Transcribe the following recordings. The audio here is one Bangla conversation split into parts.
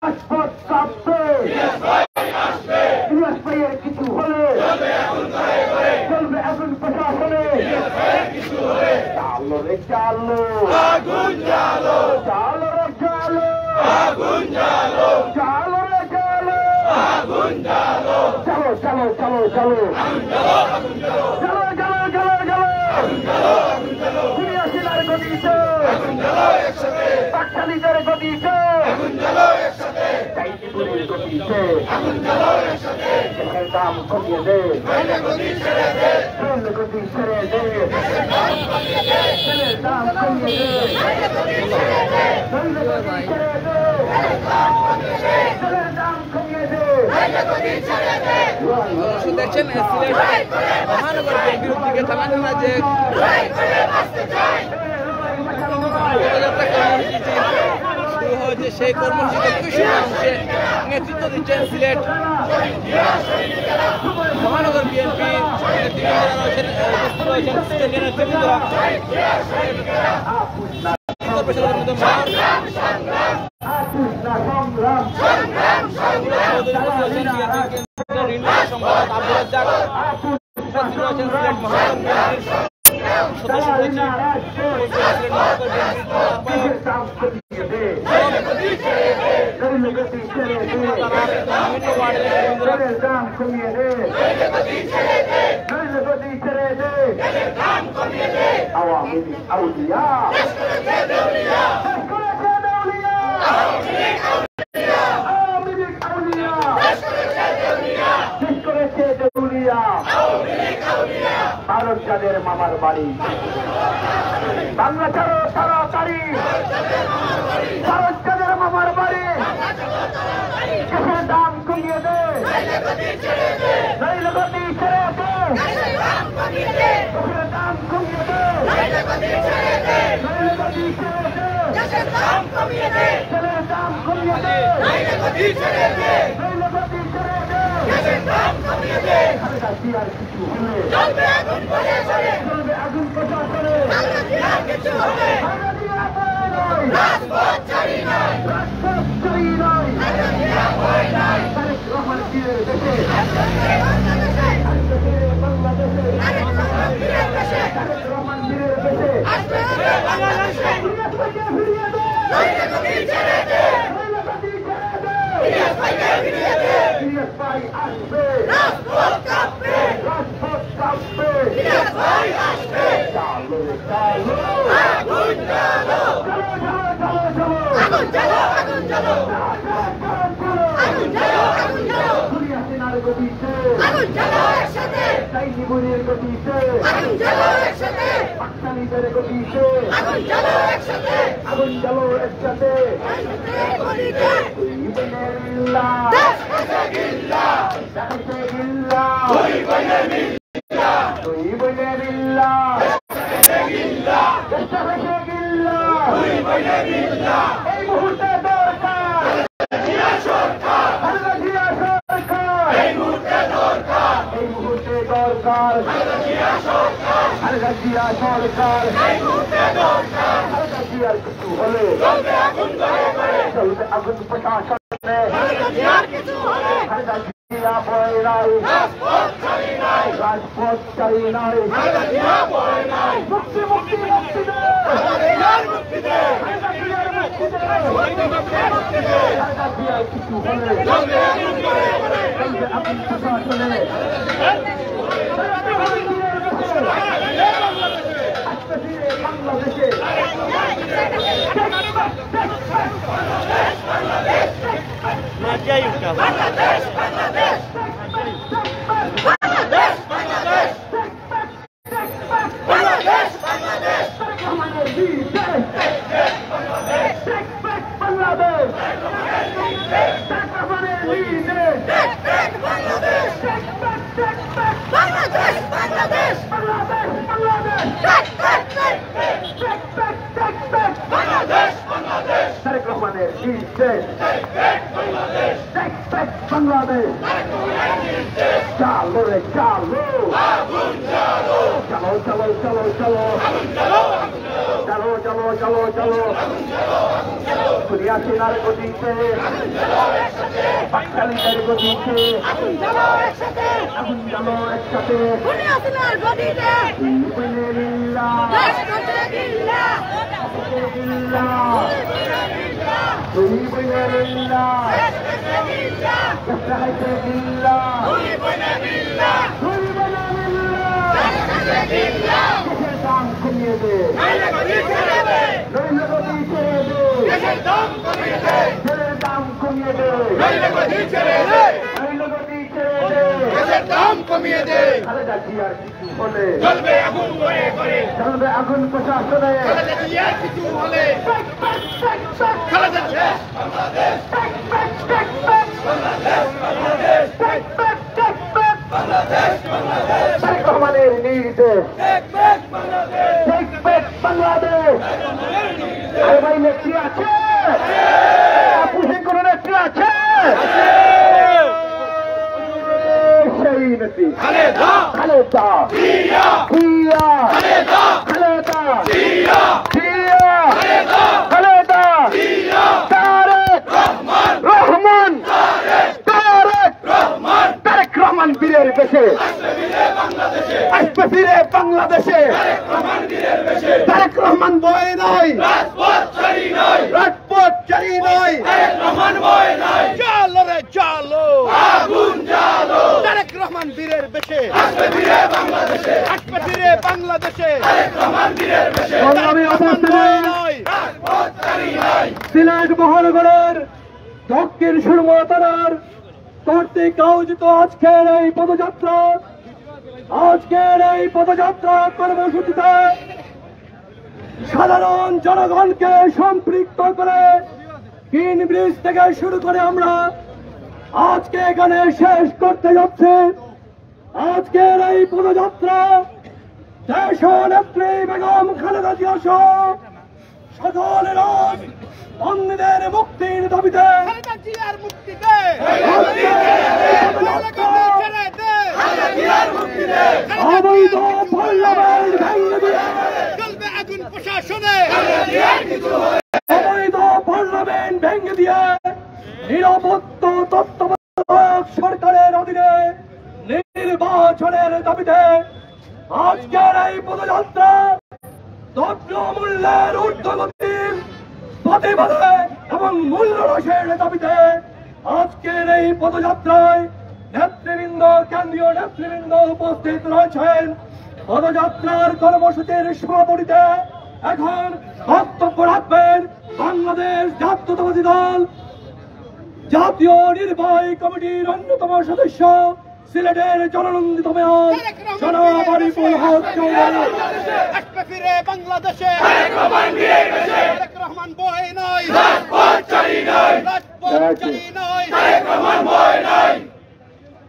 রাজপথ কাঁপবে, ইলিয়াস ভাইয়ের কিছু হলে চলবে এখন প্রশাসনে। চালো রে চালো, আগুন জ্বালো, চালো রে চালো, আগুন জ্বালো, চালো রে চালো, আগুন জ্বালো, চলো চলো চলো চলো, চলো চলো চলো চলো, সিরিয়াসিলার গতিতে, পাকশালীদের গতিতে, চাইনিপুরের গতিতে, দেশের দাম কমিয়ে দে, গতি ছেড়ে দে, তেলের দাম কমিয়ে দে, তেলের দাম কমিয়ে দে। দেখছেন সিলেট মহানগর বিএনপির উদ্যোগে থানা যে শুরু হয়েছে, সেই কর্মসূচিতে কৃষি নেতৃত্ব দিচ্ছেন সিলেট মহানগর বিএনপি আওয়ামী লীগ আউলিয়া, ভারত যাদের মামার বাড়ি, বাংলা ছাড়ো তাড়াতাড়ি, ভারত যাদের মামার বাড়ি, দেশের দাম কমিয়ে দে, নইলে গতি ছেড়ে দে, দেশের দাম কমিয়ে দে, নইলে গতি ছেড়ে দে, দেশের দাম কমিয়ে দে, তেলের দাম কমিয়ে দে, নইলে গতি ছেড়ে দে, দেশের দাম কমিয়ে দে। আর কিছু হলে চলবে আগুন প্রশাসনে, চলবে আগুন প্রশাসনে, কিছু হলে রাজপথ ছাড়ি নাই, রাজপথ ছাড়ি নাই, তারেক রহমান বীরের দেশে, বাংলাদেশে, তারেক রহমান বীরের দেশে, ফিরিয়ে দে, ইলিয়াস ভাই আসবে, রাজপথ কাঁপবে, রাজপথ কাঁপবে, ইলিয়াস ভাই আসবে, চালো চালো, আগুন জ্বালো, চলো চলো চলো চলো, আগুন জ্বালো, আগুন জ্বালো, আগুন জ্বালো, আগুন জ্বালো, সিরিয়াসিলার গতিতে, আগুন জ্বালো একসাথে, চাইনিপুরের গতিতে, আগুন জ্বালো একসাথে, পাকশালীদের গতিতে, আগুন জ্বালো একসাথে, আগুন জ্বালো একসাথে, এই মুহূর্তে দরকার, এই মুহূর্তে দরকার, এই মুহূর্তে দরকার, খালেদা জিয়া সরকার, এই মুহূর্তে দরকার, খালেদা জিয়ার কিছু হলে চলবে আগুন করে করে, চলবে আগুন প্রশাসনে, খালেদা জিয়ার কিছু হলে, খালেদা জিয়া ভয় নাই, রাজপথ ছাড়ি নাই, রাজপথ ছাড়ি নাই, খালেদা জিয়া ভয় নাই, মুক্তি মুক্তি মুক্তি দে, মুক্তি দে, খালেদা জিয়ার মুক্তি দে, মুক্তি দে, খালেদা জিয়ার কিছু হলে চলবে আগুন করে করে, চলবে আগুন প্রশাসনে, বাংলাদেশে, বাংলাদেশ, বাংলাদেশ, বাংলাদেশ, বাংলাদেশ, বাংলাদেশ, বাংলাদেশ, আমাদের বিদেশ, বাংলাদেশ, বাংলাদেশ, আমাদের বিদেশ, বাংলাদেশ, বাংলাদেশ, বাংলাদেশ, বাংলাদেশ, বাংলাদেশ, বাংলাদেশ, তারেক রহমানের বিদেশ, বাংলাদেশ, বাংলাদেশ, চালো রে চালো, আগুন জ্বালো, চলো চলো চলো চলো, আগুন জ্বালো, চলো চলো চলো চলো খুলিয়াছিলার গতিতে পাকশালীদের গতিতে আগুন জ্বালো একসাথে দাম কমিয়ে দে দাম কমিয়ে দে দাম কমিয়ে দে খালেদা জিয়ার কিছু হলে চলবে আগুন করে করে চলবে আগুন প্রশাসনে খালেদা জিয়ার কিছু হলে খালেদা জিয়া বাংলাদেশ তারেক রহমানের নির্দেশ বাংলাদেশ আরে ভাই নেত্রী আছে পুষে কোনো নেত্রী আছে সেই নেত্রী খালেদা খালেদা জিয়া জিয়া খালেদা খালেদা জিয়া জিয়া খালেদা খালেদা জিয়া তারেক রহমান তারেক রহমান বীরের দেশে আসবে ফিরে বাংলাদেশে তারেক রহমান বয়ে নয় রাজপথ চারি নয় চলো রে চলো আগুন জ্বালো তারেক রহমান বীরের বেশে আসবে ফিরে বাংলাদেশে আসবে ফিরে বাংলাদেশে রহমান বীরের বেশে সংগ্রামী অবস্থানে নয় সিলেট মহানগরের দক্ষিণ সুরমা থানার কর্তৃক আয়োজিত আজকের এই পদযাত্রা কর্মসূচিতে সাধারণ জনগণকে সম্পৃক্ত করে কিন ব্রিজ থেকে শুরু করে আমরা আজকে এখানে শেষ করতে যাচ্ছি। আজকের এই পদযাত্রা দেশ নেত্রী বেগম খালেদা জিয়া সহ সকল বন্দীদের মুক্তির দাবিতে খালেদা জিয়ার মুক্তি দে অবৈধ পার্লামেন্ট ভেঙে দিয়ে চলবে আগুন প্রশাসনে অবৈধ পার্লামেন্ট ভেঙে দিয়ে নিরাপত্ত তত্ত্বাবধায়ক সরকারের অধীনে নির্বাচনের দাবিতে আজকের এই পদযাত্রা দ্রব্যমূল্যের ঊর্ধ্বগতির প্রতিবাদে এবং মূল্য হ্রাসের দাবিতে আজকের এই পদযাত্রায় নেতৃবৃন্দ কেন্দ্রীয় নেতৃবৃন্দ উপস্থিত রয়েছেন। পদযাত্রার কর্মসূচির সভাপতিতে এখন বক্তব্য রাখবেন বাংলাদেশ জাতীয়তাবাদী দল জাতীয় নির্বাহী কমিটির অন্যতম সদস্য সিলেটের জননন্দিত মেয়র জনাব আরিফুল হক চৌধুরী। আসবে ফিরে বাংলাদেশে তারেক রহমান বয়ে নয় রাজপথ চারি নয়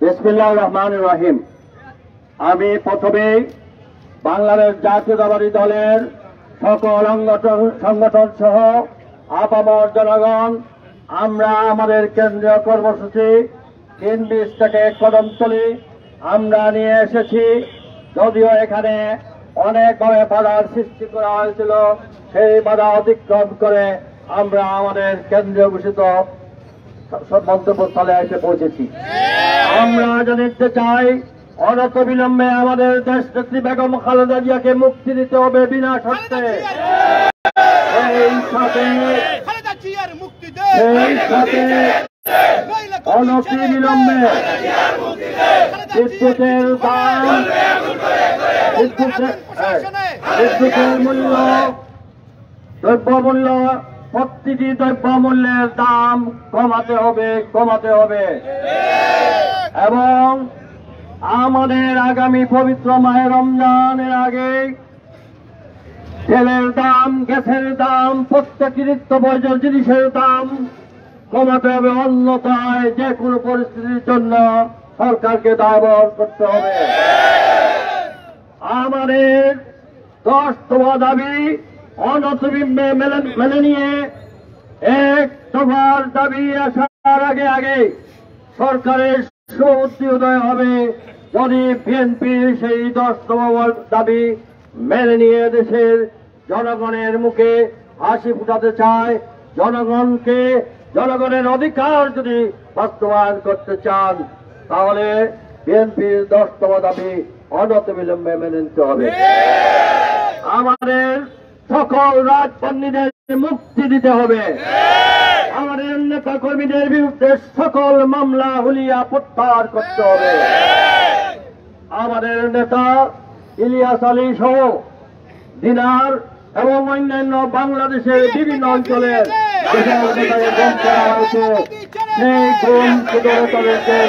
বিসমিল্লাহির রহমানির রহিম। আমি প্রথমে বাংলাদেশ জাতীয়তাবাদী দলের সকল সংগঠন সহ আপামর জনগণ আমরা আমাদের কেন্দ্রীয় কর্মসূচি ৩-২০ থেকে কদমতলী আমরা নিয়ে এসেছি। যদিও এখানে অনেকভাবে বাধার সৃষ্টি করা হয়েছিল, সেই বাধা অতিক্রম করে আমরা আমাদের কেন্দ্রীয় ঘোষিত গন্তব্যস্থলে এসে পৌঁছেছি। আমরা জানাতে চাই অনতিবিলম্বে আমাদের দেশনেত্রী বেগম খালেদা জিয়াকে মুক্তি দিতে হবে বিনা শর্তে। সেই সাথে অনতিবিলম্বে বিদ্যুতের দাম বিদ্যুতের মূল্য দ্রব্যমূল্য প্রতিটি দ্রব্যমূল্যের দাম কমাতে হবে এবং আমাদের আগামী পবিত্র মাহে রমজানের আগে তেলের দাম, গ্যাসের দাম, প্রত্যেকটি নিত্য প্রয়োজনীয় জিনিসের দাম কমাতে হবে। অন্যথায় যে কোনো পরিস্থিতির জন্য সরকারকে দায়বদ্ধ করতে হবে। আমাদের 10 দফা দাবি অনতিবিলম্বে মেনে নিয়ে 1 দফার দাবি আসার আগে সরকারের শুভবুদ্ধি উদয় হবে যদি বিএনপি সেই 10 দফা দাবি মেনে নিয়ে দেশের জনগণের মুখে হাসি ফুটাতে চায়, জনগণের অধিকার যদি বাস্তবায়ন করতে চান, তাহলে বিএনপির 10তম দাবি অনতিবিলম্বে মেনে নিতে হবে। আমাদের সকল রাজবন্দীদের মুক্তি দিতে হবে। আমাদের নেতা কর্মীদের বিরুদ্ধে সকল মামলা হুলিয়া প্রত্যাহার করতে হবে। আমাদের নেতা ইলিয়াস আলী সহ দিনার এবং অন্যান্য বাংলাদেশের বিভিন্ন অঞ্চলের যেসব নেতাকে গুম করা হয়েছে, সেই গুম তাদেরকে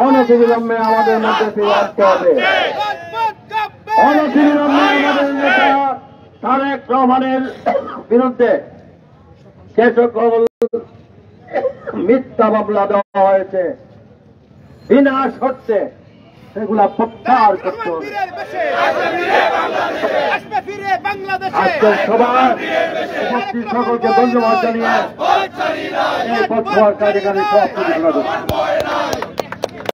অনতিবিলম্বে আমাদের মধ্যে ফিরে আসতে হবে। অনতিবিলম্বে আমাদের নেতা তারেক রহমানের বিরুদ্ধে যে সকল মিথ্যা মামলা দেওয়া হয়েছে বিনা শর্তে সেগুলা প্রত্যাহার করতে হবে। আজকের সভায় উপস্থিত সকলকে ধন্যবাদ জানিয়ে এই পথ কার্যকারী সভাপতি